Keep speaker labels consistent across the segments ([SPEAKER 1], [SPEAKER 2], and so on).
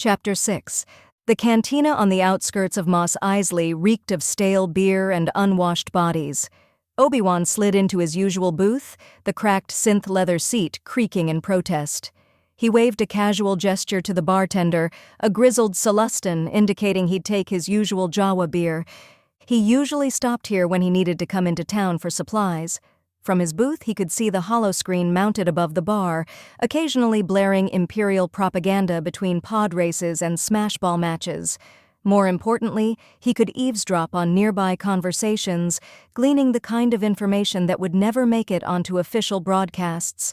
[SPEAKER 1] Chapter 6. The cantina on the outskirts of Mos Eisley reeked of stale beer and unwashed bodies. Obi-Wan slid into his usual booth, the cracked synth leather seat creaking in protest. He waved a casual gesture to the bartender, a grizzled Celestin indicating he'd take his usual Jawa beer. He usually stopped here when he needed to come into town for supplies. From his booth, he could see the holoscreen mounted above the bar, occasionally blaring Imperial propaganda between pod races and smashball matches. More importantly, he could eavesdrop on nearby conversations, gleaning the kind of information that would never make it onto official broadcasts.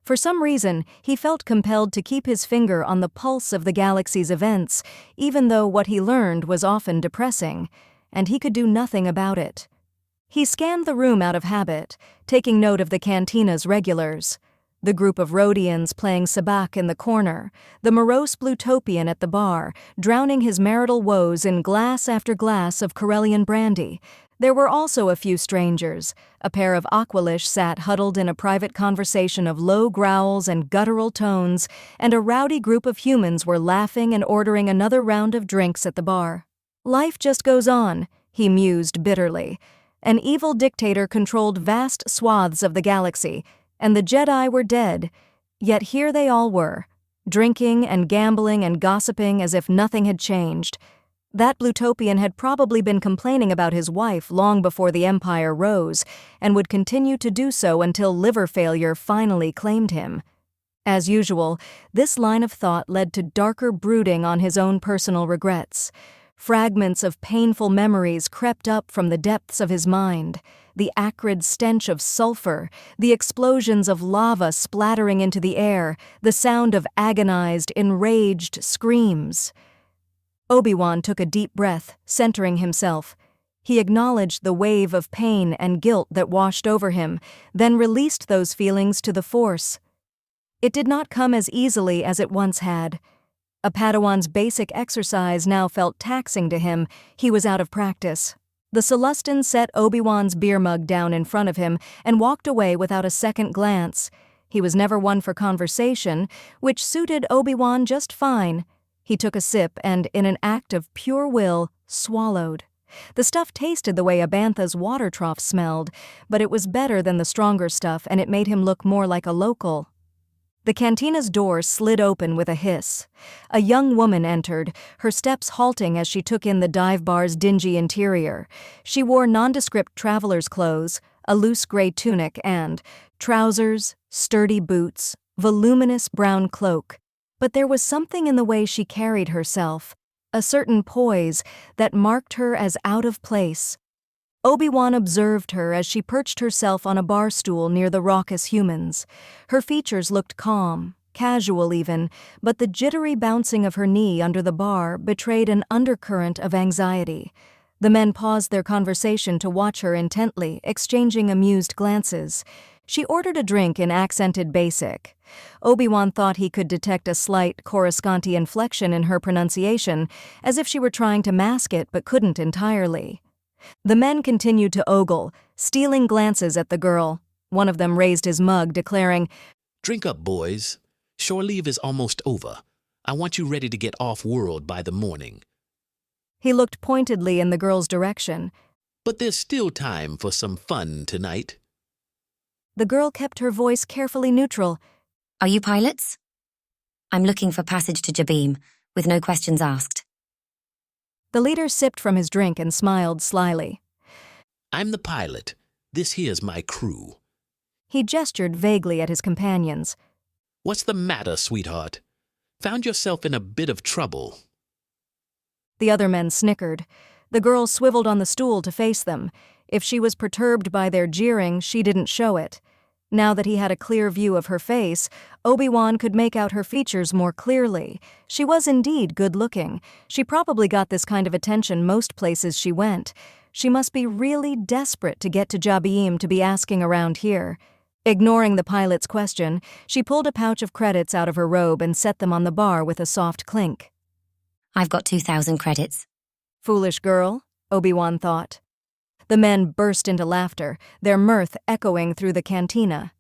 [SPEAKER 1] For some reason, he felt compelled to keep his finger on the pulse of the galaxy's events, even though what he learned was often depressing, and he could do nothing about it. He scanned the room out of habit, taking note of the cantina's regulars. The group of Rhodians playing sabacc in the corner, the morose Blutopian at the bar, drowning his marital woes in glass after glass of Corellian brandy. There were also a few strangers. A pair of Aqualish sat huddled in a private conversation of low growls and guttural tones, and a rowdy group of humans were laughing and ordering another round of drinks at the bar. Life just goes on, he mused bitterly. An evil dictator controlled vast swaths of the galaxy, and the Jedi were dead. Yet here they all were, drinking and gambling and gossiping as if nothing had changed. That Blutopian had probably been complaining about his wife long before the Empire rose, and would continue to do so until liver failure finally claimed him. As usual, this line of thought led to darker brooding on his own personal regrets. Fragments of painful memories crept up from the depths of his mind, the acrid stench of sulfur, the explosions of lava splattering into the air, the sound of agonized, enraged screams. Obi-Wan took a deep breath, centering himself. He acknowledged the wave of pain and guilt that washed over him, then released those feelings to the Force. It did not come as easily as it once had. A Padawan's basic exercise now felt taxing to him. He was out of practice. The Celestin set Obi-Wan's beer mug down in front of him and walked away without a second glance. He was never one for conversation, which suited Obi-Wan just fine. He took a sip and, in an act of pure will, swallowed. The stuff tasted the way a bantha's water trough smelled, but it was better than the stronger stuff, and it made him look more like a local. The cantina's door slid open with a hiss. A young woman entered, her steps halting as she took in the dive bar's dingy interior. She wore nondescript traveler's clothes, a loose gray tunic and trousers, sturdy boots, voluminous brown cloak. But there was something in the way she carried herself, a certain poise that marked her as out of place. Obi-Wan observed her as she perched herself on a bar stool near the raucous humans. Her features looked calm, casual even, but the jittery bouncing of her knee under the bar betrayed an undercurrent of anxiety. The men paused their conversation to watch her intently, exchanging amused glances. She ordered a drink in accented basic. Obi-Wan thought he could detect a slight Coruscant inflection in her pronunciation, as if she were trying to mask it but couldn't entirely. The men continued to ogle, stealing glances at the girl. One of them raised his mug, declaring,
[SPEAKER 2] "Drink up, boys. Shore leave is almost over. I want you ready to get off-world by the morning."
[SPEAKER 1] He looked pointedly in the girl's direction.
[SPEAKER 2] "But there's still time for some fun tonight."
[SPEAKER 1] The girl kept her voice carefully neutral.
[SPEAKER 3] "Are you pilots? I'm looking for passage to Jabeam, with no questions asked."
[SPEAKER 1] The leader sipped from his drink and smiled slyly.
[SPEAKER 2] "I'm the pilot. This here's my crew."
[SPEAKER 1] He gestured vaguely at his companions.
[SPEAKER 2] "What's the matter, sweetheart? Found yourself in a bit of trouble?"
[SPEAKER 1] The other men snickered. The girl swiveled on the stool to face them. If she was perturbed by their jeering, she didn't show it. Now that he had a clear view of her face, Obi-Wan could make out her features more clearly. She was indeed good-looking. She probably got this kind of attention most places she went. She must be really desperate to get to Jabeam to be asking around here. Ignoring the pilot's question, she pulled a pouch of credits out of her robe and set them on the bar with a soft clink.
[SPEAKER 3] "I've got 2,000 credits.
[SPEAKER 1] Foolish girl, Obi-Wan thought. The men burst into laughter, their mirth echoing through the cantina.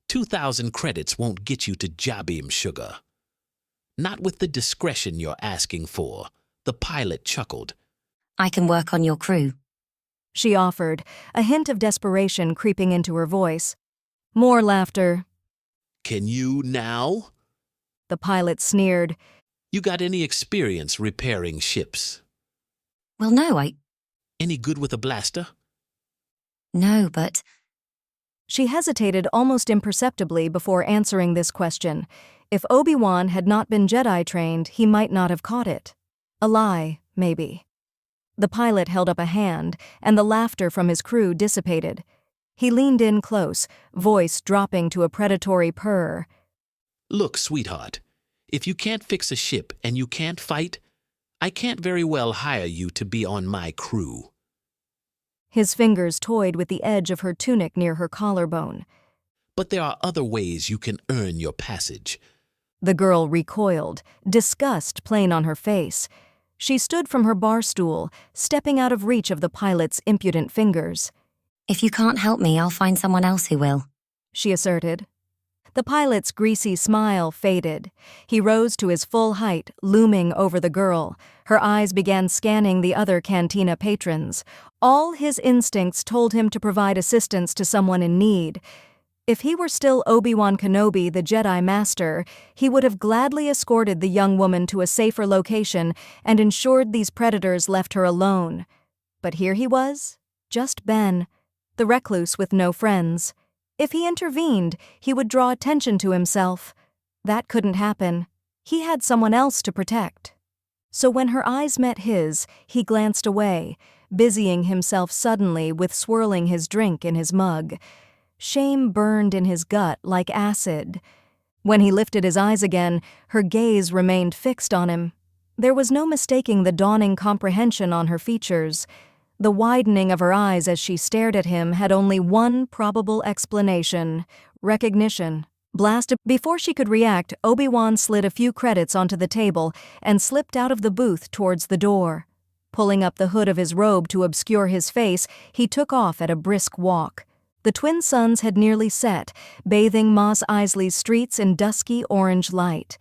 [SPEAKER 2] 2,000 credits won't get you to Jabeam, sugar. Not with the discretion you're asking for. The pilot chuckled.
[SPEAKER 3] I can work on your crew.
[SPEAKER 1] She offered, a hint of desperation creeping into her voice. More laughter.
[SPEAKER 2] Can you now?
[SPEAKER 1] The pilot sneered.
[SPEAKER 2] You got any experience repairing ships?
[SPEAKER 3] Well, no,
[SPEAKER 2] Any good with a blaster?
[SPEAKER 3] No, but
[SPEAKER 1] She hesitated almost imperceptibly before answering this question. If Obi-Wan had not been Jedi trained, he might not have caught it. A lie, maybe. The pilot held up a hand, and the laughter from his crew dissipated. He leaned in close, voice dropping to a predatory purr.
[SPEAKER 2] Look, sweetheart, if you can't fix a ship and you can't fight, I can't very well hire you to be on my crew.
[SPEAKER 1] His fingers toyed with the edge of her tunic near her collarbone.
[SPEAKER 2] But there are other ways you can earn your passage.
[SPEAKER 1] The girl recoiled, disgust plain on her face. She stood from her bar stool, stepping out of reach of the pilot's impudent fingers.
[SPEAKER 3] if you can't help me, I'll find someone else who will.
[SPEAKER 1] She asserted. The pilot's greasy smile faded. He rose to his full height, looming over the girl. Her eyes began scanning the other cantina patrons. All his instincts told him to provide assistance to someone in need. If he were still Obi-Wan Kenobi, the Jedi Master, he would have gladly escorted the young woman to a safer location and ensured these predators left her alone. But here he was, just Ben, the recluse with no friends. If he intervened, he would draw attention to himself. That couldn't happen. He had someone else to protect. So when her eyes met his, he glanced away, busying himself suddenly with swirling his drink in his mug. Shame burned in his gut like acid. When he lifted his eyes again, her gaze remained fixed on him. There was no mistaking the dawning comprehension on her features. The widening of her eyes as she stared at him had only one probable explanation: recognition. Blasted. Before she could react, Obi-Wan slid a few credits onto the table and slipped out of the booth towards the door. Pulling up the hood of his robe to obscure his face, he took off at a brisk walk. The twin suns had nearly set, bathing Mos Eisley's streets in dusky orange light.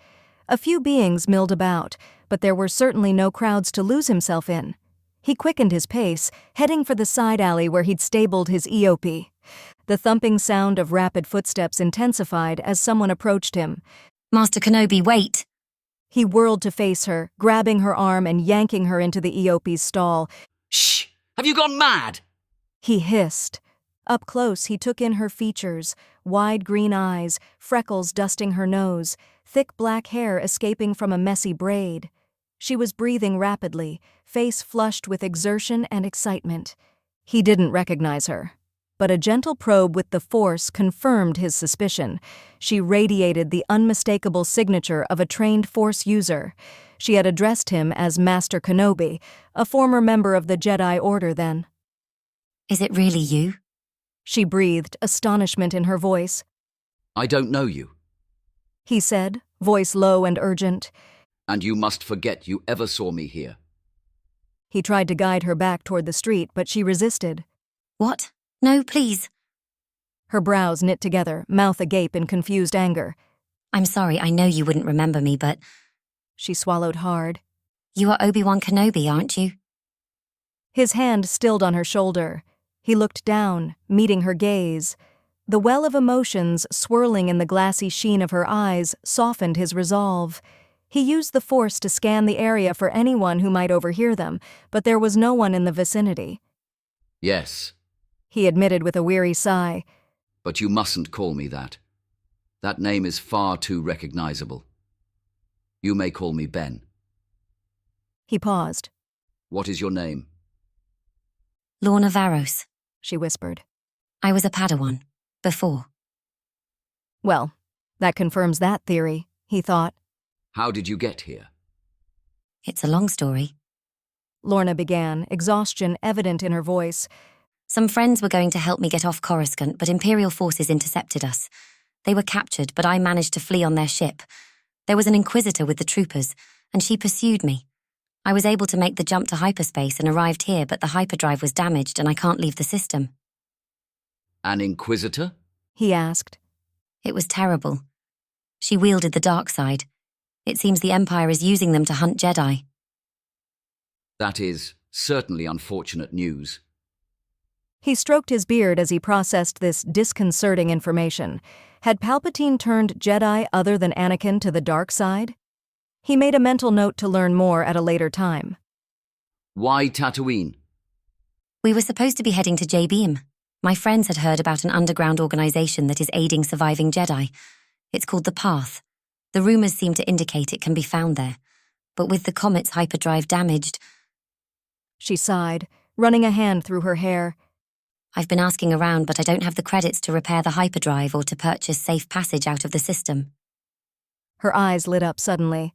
[SPEAKER 1] A few beings milled about, but there were certainly no crowds to lose himself in. He quickened his pace, heading for the side alley where he'd stabled his Eopie. The thumping sound of rapid footsteps intensified as someone approached him.
[SPEAKER 3] Master Kenobi, wait!
[SPEAKER 1] He whirled to face her, grabbing her arm and yanking her into the Eopie's stall.
[SPEAKER 4] Shh! Have you gone mad?
[SPEAKER 1] He hissed. Up close, he took in her features, wide green eyes, freckles dusting her nose, thick black hair escaping from a messy braid. She was breathing rapidly, face flushed with exertion and excitement. He didn't recognize her. But a gentle probe with the Force confirmed his suspicion. She radiated the unmistakable signature of a trained Force user. She had addressed him as Master Kenobi, a former member of the Jedi Order then.
[SPEAKER 3] Is it really you?
[SPEAKER 1] She breathed, astonishment in her voice.
[SPEAKER 4] I don't know you,
[SPEAKER 1] He said, voice low and urgent.
[SPEAKER 4] and you must forget you ever saw me here.
[SPEAKER 1] He tried to guide her back toward the street, but she resisted.
[SPEAKER 3] What? No, please.
[SPEAKER 1] Her brows knit together, mouth agape in confused anger.
[SPEAKER 3] I'm sorry, I know you wouldn't remember me, but
[SPEAKER 1] She swallowed hard.
[SPEAKER 3] you are Obi-Wan Kenobi, aren't you?
[SPEAKER 1] His hand stilled on her shoulder. He looked down, meeting her gaze. The well of emotions swirling in the glassy sheen of her eyes softened his resolve. He used the Force to scan the area for anyone who might overhear them, but there was no one in the vicinity.
[SPEAKER 4] Yes,
[SPEAKER 1] He admitted with a weary sigh.
[SPEAKER 4] but you mustn't call me that. That name is far too recognizable. You may call me Ben.
[SPEAKER 1] He paused.
[SPEAKER 4] What is your name?
[SPEAKER 3] Lorna Varos.
[SPEAKER 1] She whispered.
[SPEAKER 3] I was a Padawan. Before.
[SPEAKER 1] Well, that confirms that theory, he thought.
[SPEAKER 4] How did you get here?
[SPEAKER 3] It's a long story.
[SPEAKER 1] Lorna began, exhaustion evident in her voice.
[SPEAKER 3] Some friends were going to help me get off Coruscant, but Imperial forces intercepted us. They were captured, but I managed to flee on their ship. There was an Inquisitor with the troopers, and she pursued me. I was able to make the jump to hyperspace and arrived here, but the hyperdrive was damaged and I can't leave the system.
[SPEAKER 4] An Inquisitor?
[SPEAKER 1] He asked.
[SPEAKER 3] It was terrible. She wielded the dark side. It seems the Empire is using them to hunt Jedi.
[SPEAKER 4] That is certainly unfortunate news.
[SPEAKER 1] He stroked his beard as he processed this disconcerting information. Had Palpatine turned Jedi other than Anakin to the dark side? He made a mental note to learn more at a later time.
[SPEAKER 4] Why Tatooine?
[SPEAKER 3] We were supposed to be heading to J-Beam. My friends had heard about an underground organization that is aiding surviving Jedi. It's called the Path. The rumors seem to indicate it can be found there. But with the comet's hyperdrive damaged...
[SPEAKER 1] She sighed, running a hand through her hair.
[SPEAKER 3] I've been asking around, but I don't have the credits to repair the hyperdrive or to purchase safe passage out of the system.
[SPEAKER 1] Her eyes lit up suddenly.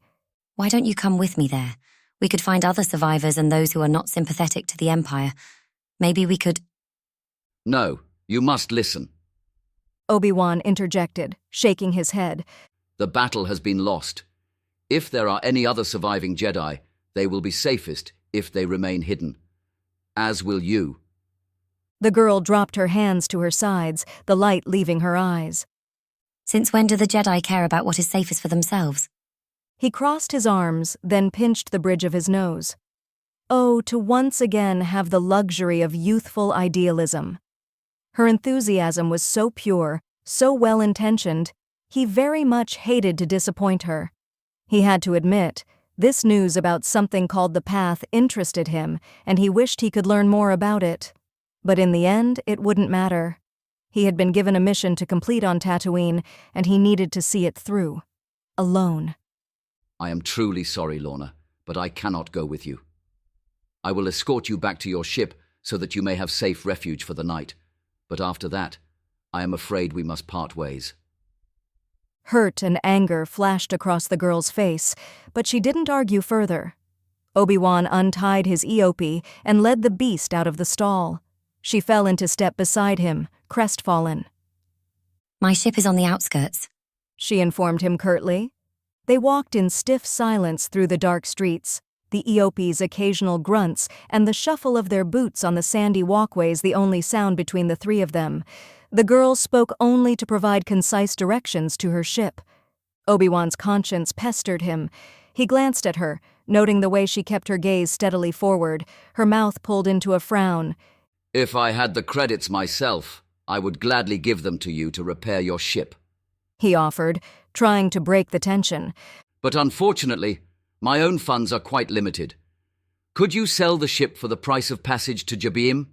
[SPEAKER 3] Why don't you come with me there? We could find other survivors and those who are not sympathetic to the Empire. Maybe we could...
[SPEAKER 4] No, you must listen.
[SPEAKER 1] Obi-Wan interjected, shaking his head.
[SPEAKER 4] The battle has been lost. If there are any other surviving Jedi, they will be safest if they remain hidden. As will you.
[SPEAKER 1] The girl dropped her hands to her sides, the light leaving her eyes.
[SPEAKER 3] Since when do the Jedi care about what is safest for themselves?
[SPEAKER 1] He crossed his arms, then pinched the bridge of his nose. Oh, to once again have the luxury of youthful idealism. Her enthusiasm was so pure, so well-intentioned, he very much hated to disappoint her. He had to admit, this news about something called the Path interested him, and he wished he could learn more about it. But in the end, it wouldn't matter. He had been given a mission to complete on Tatooine, and he needed to see it through. Alone.
[SPEAKER 4] I am truly sorry, Lorna, but I cannot go with you. I will escort you back to your ship so that you may have safe refuge for the night. But after that, I am afraid we must part ways.
[SPEAKER 1] Hurt and anger flashed across the girl's face, but she didn't argue further. Obi-Wan untied his eopie and led the beast out of the stall. She fell into step beside him, crestfallen.
[SPEAKER 3] My ship is on the outskirts,
[SPEAKER 1] she informed him curtly. They walked in stiff silence through the dark streets, the eopie's occasional grunts and the shuffle of their boots on the sandy walkways the only sound between the three of them. The girl spoke only to provide concise directions to her ship. Obi-Wan's conscience pestered him. He glanced at her, noting the way she kept her gaze steadily forward, her mouth pulled into a frown.
[SPEAKER 4] If I had the credits myself, I would gladly give them to you to repair your ship,
[SPEAKER 1] he offered, trying to break the tension.
[SPEAKER 4] But unfortunately, my own funds are quite limited. Could you sell the ship for the price of passage to J-Beam?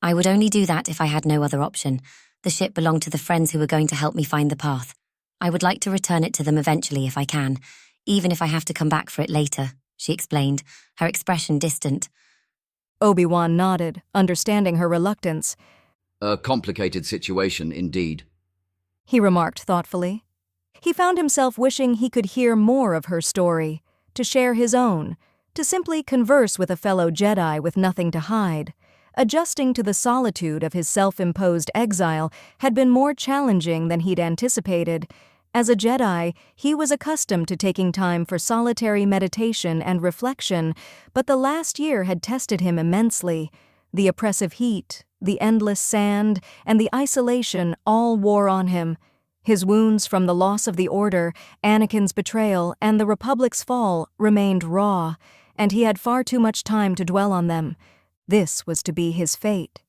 [SPEAKER 3] I would only do that if I had no other option. The ship belonged to the friends who were going to help me find the path. I would like to return it to them eventually if I can, even if I have to come back for it later, she explained, her expression distant.
[SPEAKER 1] Obi-Wan nodded, understanding her reluctance.
[SPEAKER 4] A complicated situation, indeed,
[SPEAKER 1] he remarked thoughtfully. He found himself wishing he could hear more of her story, to share his own, to simply converse with a fellow Jedi with nothing to hide. Adjusting to the solitude of his self-imposed exile had been more challenging than he'd anticipated. As a Jedi, he was accustomed to taking time for solitary meditation and reflection, but the last year had tested him immensely. The oppressive heat, the endless sand, and the isolation all wore on him. His wounds from the loss of the Order, Anakin's betrayal, and the Republic's fall remained raw, and he had far too much time to dwell on them. This was to be his fate.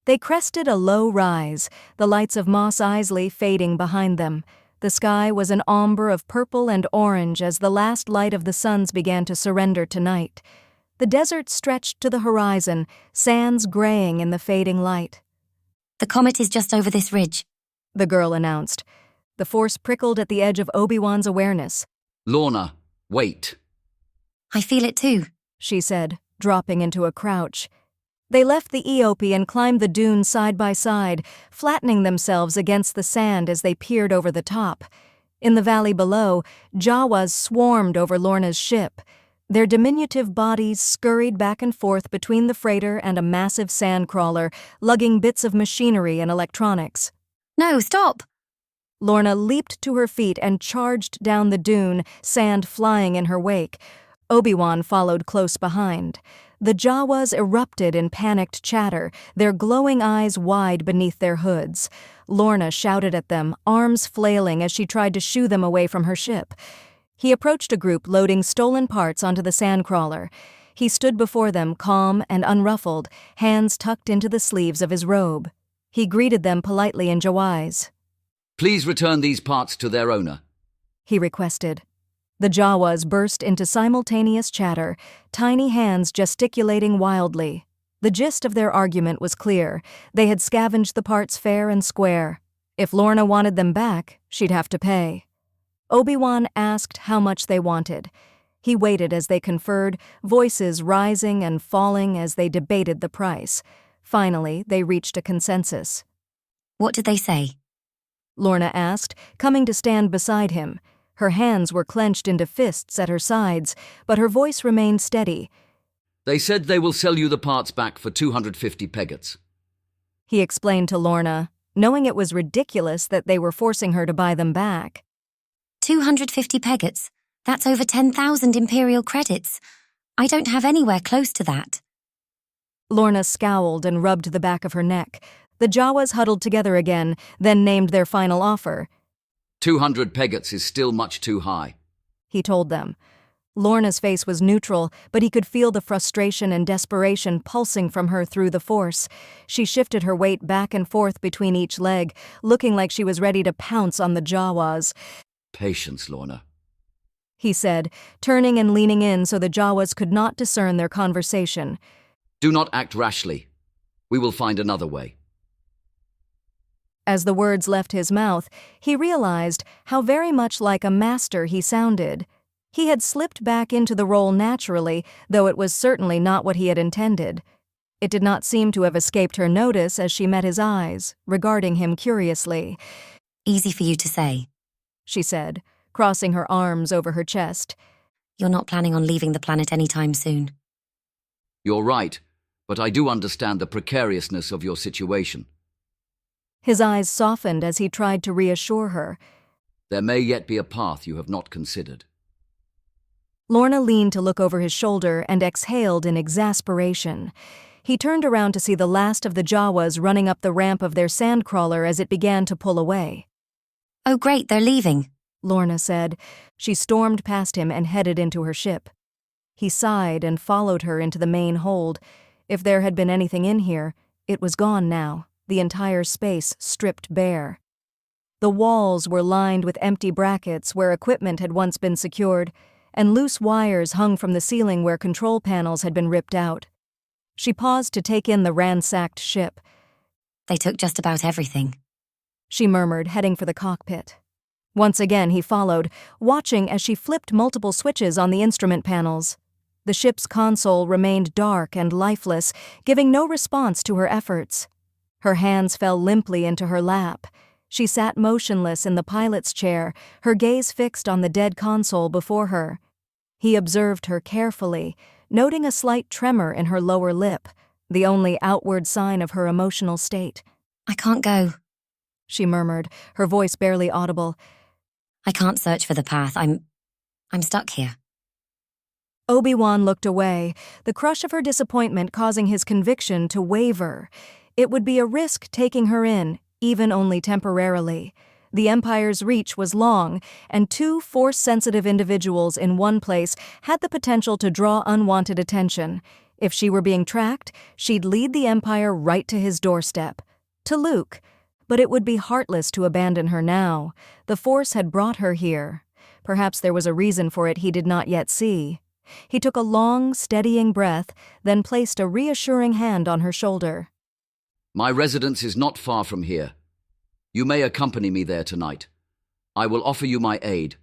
[SPEAKER 1] They crested a low rise, the lights of Mos Eisley fading behind them. The sky was an ombre of purple and orange as the last light of the suns began to surrender to night. The desert stretched to the horizon, sands graying in the fading light.
[SPEAKER 3] The comet is just over this ridge,
[SPEAKER 1] the girl announced. The Force prickled at the edge of Obi-Wan's awareness.
[SPEAKER 4] Lorna, wait.
[SPEAKER 3] I feel it too,
[SPEAKER 1] she said, dropping into a crouch. They left the eopie and climbed the dune side by side, flattening themselves against the sand as they peered over the top. In the valley below, Jawas swarmed over Lorna's ship. Their diminutive bodies scurried back and forth between the freighter and a massive sandcrawler, lugging bits of machinery and electronics.
[SPEAKER 3] No, stop!
[SPEAKER 1] Lorna leaped to her feet and charged down the dune, sand flying in her wake. Obi-Wan followed close behind. The Jawas erupted in panicked chatter, their glowing eyes wide beneath their hoods. Lorna shouted at them, arms flailing as she tried to shoo them away from her ship. He approached a group loading stolen parts onto the sandcrawler. He stood before them, calm and unruffled, hands tucked into the sleeves of his robe. He greeted them politely in Jawas.
[SPEAKER 4] Please return these parts to their owner,
[SPEAKER 1] he requested. The Jawas burst into simultaneous chatter, tiny hands gesticulating wildly. The gist of their argument was clear. They had scavenged the parts fair and square. If Lorna wanted them back, she'd have to pay. Obi-Wan asked how much they wanted. He waited as they conferred, voices rising and falling as they debated the price. Finally, they reached a consensus.
[SPEAKER 3] What did they say?
[SPEAKER 1] Lorna asked, coming to stand beside him. Her hands were clenched into fists at her sides, but her voice remained steady.
[SPEAKER 4] They said they will sell you the parts back for 250 peggats.
[SPEAKER 1] He explained to Lorna, knowing it was ridiculous that they were forcing her to buy them back.
[SPEAKER 3] 250 peggats? That's over 10,000 Imperial credits. I don't have anywhere close to that.
[SPEAKER 1] Lorna scowled and rubbed the back of her neck. The Jawas huddled together again, then named their final offer.
[SPEAKER 4] 200 peggats is still much too high,
[SPEAKER 1] he told them. Lorna's face was neutral, but he could feel the frustration and desperation pulsing from her through the force. She shifted her weight back and forth between each leg, looking like she was ready to pounce on the Jawas.
[SPEAKER 4] Patience, Lorna,
[SPEAKER 1] he said, turning and leaning in so the Jawas could not discern their conversation.
[SPEAKER 4] Do not act rashly. We will find another way.
[SPEAKER 1] As the words left his mouth, he realized how very much like a master he sounded. He had slipped back into the role naturally, though it was certainly not what he had intended. It did not seem to have escaped her notice as she met his eyes, regarding him curiously.
[SPEAKER 3] Easy for you to say,
[SPEAKER 1] she said, crossing her arms over her chest.
[SPEAKER 3] You're not planning on leaving the planet anytime soon.
[SPEAKER 4] You're right, but I do understand the precariousness of your situation.
[SPEAKER 1] His eyes softened as he tried to reassure her.
[SPEAKER 4] There may yet be a path you have not considered.
[SPEAKER 1] Lorna leaned to look over his shoulder and exhaled in exasperation. He turned around to see the last of the Jawas running up the ramp of their sandcrawler as it began to pull away.
[SPEAKER 3] Oh great, they're leaving,
[SPEAKER 1] Lorna said. She stormed past him and headed into her ship. He sighed and followed her into the main hold. If there had been anything in here, it was gone now, the entire space stripped bare. The walls were lined with empty brackets where equipment had once been secured, and loose wires hung from the ceiling where control panels had been ripped out. She paused to take in the ransacked ship.
[SPEAKER 3] They took just about everything,
[SPEAKER 1] she murmured, heading for the cockpit. Once again he followed, watching as she flipped multiple switches on the instrument panels. The ship's console remained dark and lifeless, giving no response to her efforts. Her hands fell limply into her lap. She sat motionless in the pilot's chair, her gaze fixed on the dead console before her. He observed her carefully, noting a slight tremor in her lower lip, the only outward sign of her emotional state.
[SPEAKER 3] I can't go,
[SPEAKER 1] she murmured, her voice barely audible.
[SPEAKER 3] I can't search for the path. I'm stuck here.
[SPEAKER 1] Obi-Wan looked away, the crush of her disappointment causing his conviction to waver. It would be a risk taking her in, even only temporarily. The Empire's reach was long, and two force-sensitive individuals in one place had the potential to draw unwanted attention. If she were being tracked, she'd lead the Empire right to his doorstep. To Luke. But it would be heartless to abandon her now. The Force had brought her here. Perhaps there was a reason for it he did not yet see. He took a long, steadying breath, then placed a reassuring hand on her shoulder.
[SPEAKER 4] My residence is not far from here. You may accompany me there tonight. I will offer you my aid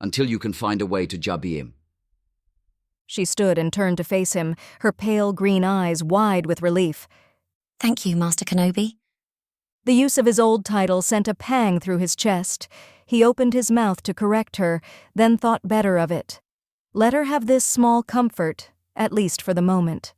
[SPEAKER 4] until you can find a way to Jabiim.
[SPEAKER 1] She stood and turned to face him, her pale green eyes wide with relief.
[SPEAKER 3] Thank you, Master Kenobi.
[SPEAKER 1] The use of his old title sent a pang through his chest. He opened his mouth to correct her, then thought better of it. Let her have this small comfort, at least for the moment.